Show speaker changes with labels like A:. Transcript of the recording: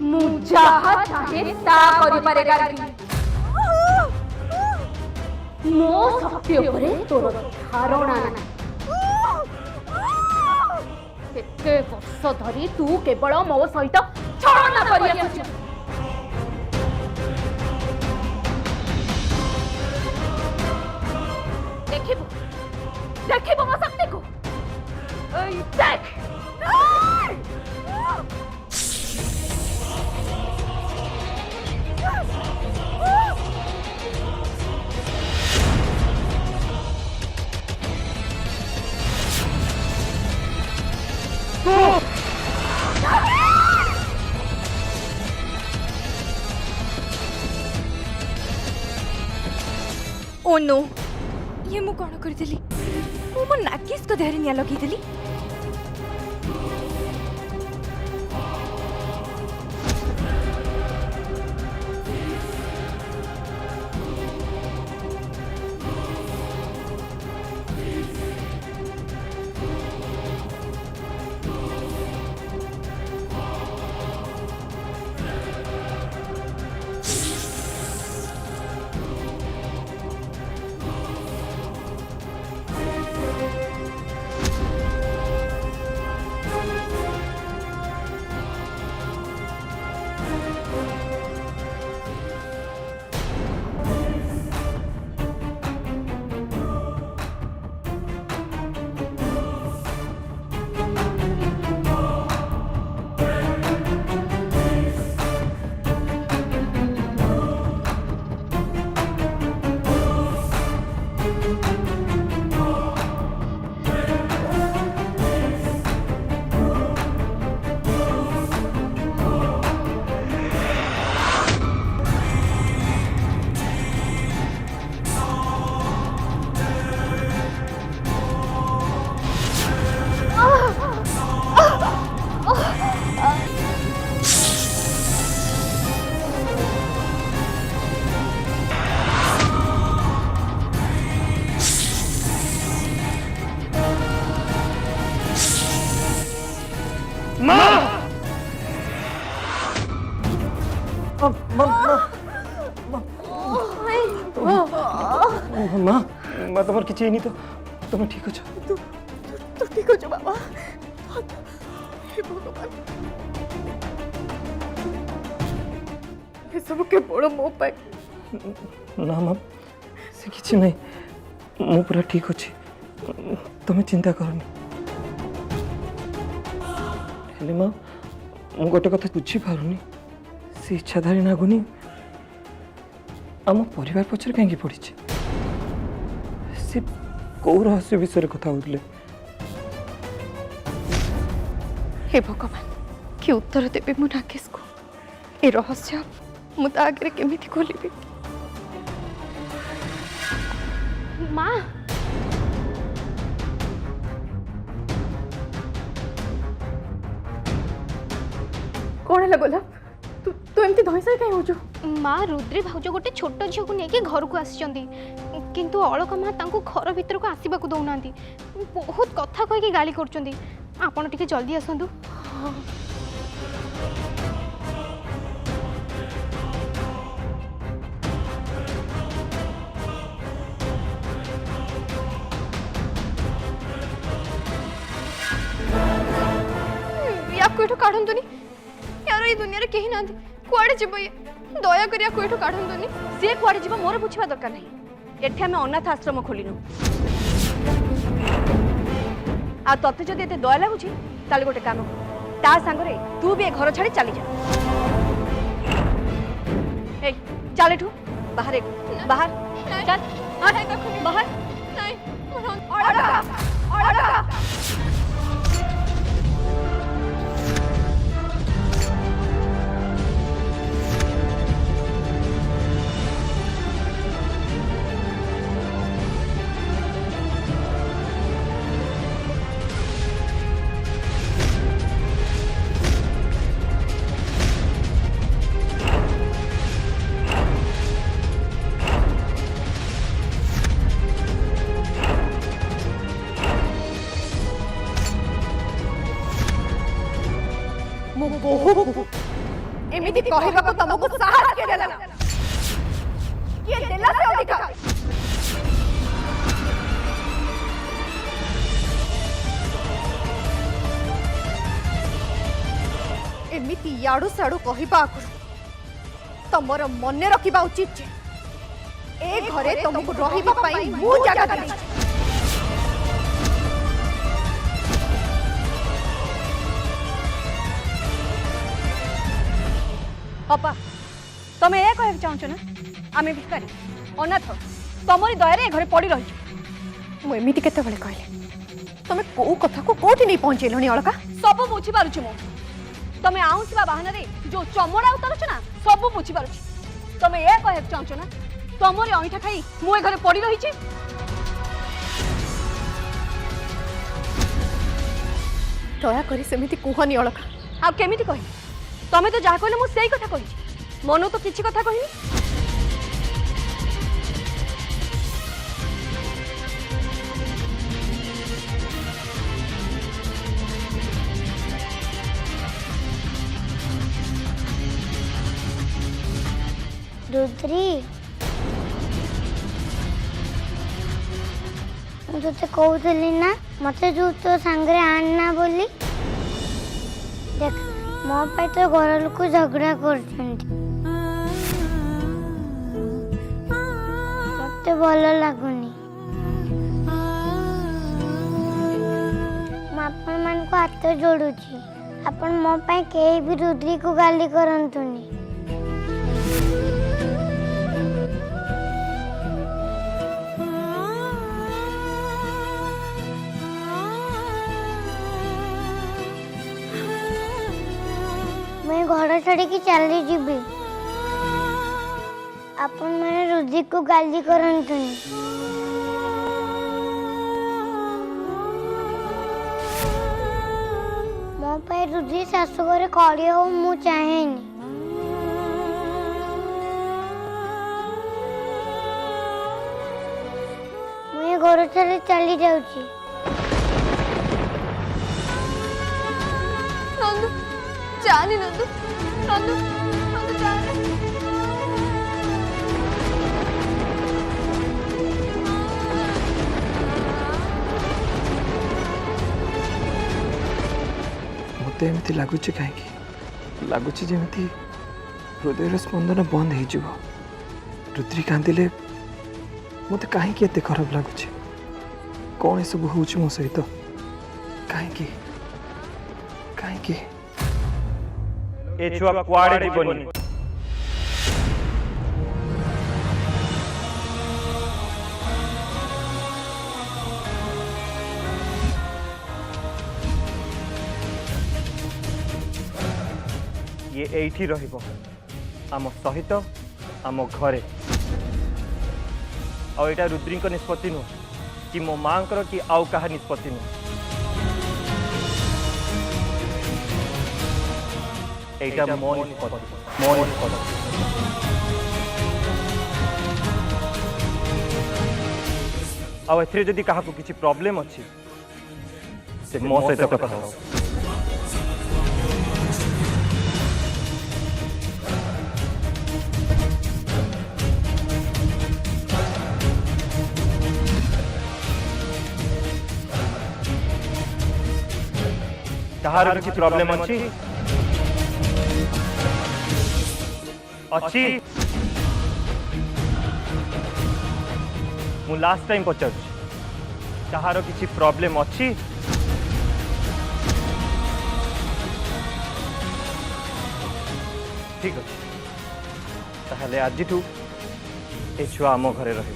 A: मु जहा चाहे ता करि पारे गार्गी मो शक्ति उपरे तोर धारणा ना एते वर्ष धरी तू केवल मो सहित छलना करि आछू देखिबो देखिबो मो शक्ति को देख
B: ओ नो ये मु कौन करदेली मो नाकिस को देहरे निया लगेदेली
C: माँ माँ तुम किसी नहीं तो तुम ठीक अच्छ
B: तू ठीक हो बाबा हे भगवान ये सब के बड़ मो पाए
C: ना माँ से किसी नहीं मु पूरा ठीक अच्छी तुम चिंता करनी हेले माँ मु गोटे कथा बुझी पारुनी से इच्छाधारी नागुनी आम परिवार पछर कहीं पड़ी से कौ रहस्य विषय कथा होते
B: हे भगवान कि उत्तर देवे मु नागेश को ए रहस्य मु ता आगे केमिति खोलिबे
A: माँ
B: कौन है गोला तू तू एमती धैसा कहीं होजो
A: माँ रुद्री भाउज गोटे छोट झील को लेकिन घर को आसी किंतु अलका माँ घर भीतर को आसवा को दौना बहुत कथा कहीकि गाली कर आपण टिके जल्दी आसतु
B: या कोठो काढंतुनी यार ये दुनिया रे केही ना कुआडे जीव ये दया करिया कोठो काढंतुनी
D: से कुआडे जीव मोर बुझिबा दरकार नहीं एठे हम अनाथ आश्रम खोलिनु आ तते जदि एते दया लागुची ताले गोटे काम ता संगरे तू भी ए घर छाड़ी चली जा ए चल एठू बाहर बाहर चल बाहर
B: नहीं एमिति कहबाको तुमको साहस के देला किए देला से अधिकार एमिति याडू साडू कहबा आगुरु तमर मने रखिबा उचित जे ए घरे तुमको रहिबा पई मु जगह देछि
D: अपा तमे ए कहे चाहछ ना आमे भिखारी अनाथ तमरी दयारे घरे पड़ी रही
B: मु एमिति केते बेले कहले तमे को कथा को कोठी नहीं पहुंचेलनी अलका
D: सब बुझी पारुछि मु तमे आउसिबा बहाना रे जो चमड़ा उतरछ ना सब बुझी पारुछि तमे ए कहे चाहछ ना तमरी अइठा खाई मु ए घरे पड़ी रही छी
B: दया करी सेमिति कुहनी अलका
D: आ केमिति कहि तमे तो जा कहले मु सेही कथा कहि मनो तो किछि कथा कहिनी
E: रुद्री मुझे कहूली ना मत जो तो सांगरे आना बोली देख मो पे तो घर लोक झगड़ा कर मत भल लगुनि आपण मान को हाथ जोड़ुची आपण मो पे कई भी रुद्री को गाली करंतुनी मैं घर छाड़ी चली जीवी आपण मैंने रुद्री को गाली करंतुनी मो पे रुद्री शाशु घरे कड़ी हो मु चाहेनी मैं घर छाड़ी चली जाऊची
B: नंदू जानी नंदू नंदू नंदू जानी
C: मत एमती लगुच कहीं लगुच जमी हृदय स्पंदन बंद हो रुद्री कांदिले मत कहीं खराब लगुच कौन ये सब हो मो सहित कहीं कहीं
F: ए छुआ कुआड़े जीवनी ये एठी रहिबो आम सहित आम घरे आ एटा रुद्री को निष्पत्ति नु कि मो मां कि आउ कहा निष्पत्ति नु एटा मो निष्पत्ति आ एथरे जदि काहा को किछि प्रॉब्लम अछि से मो सहित कथा हो कहार किछि प्रॉब्लम अछि अच्छी मु लास्ट टाइम पचार कहार किछि प्रॉब्लम अच्छी ठीक अच्छे ताहले आज ए छुआ आम घरे रह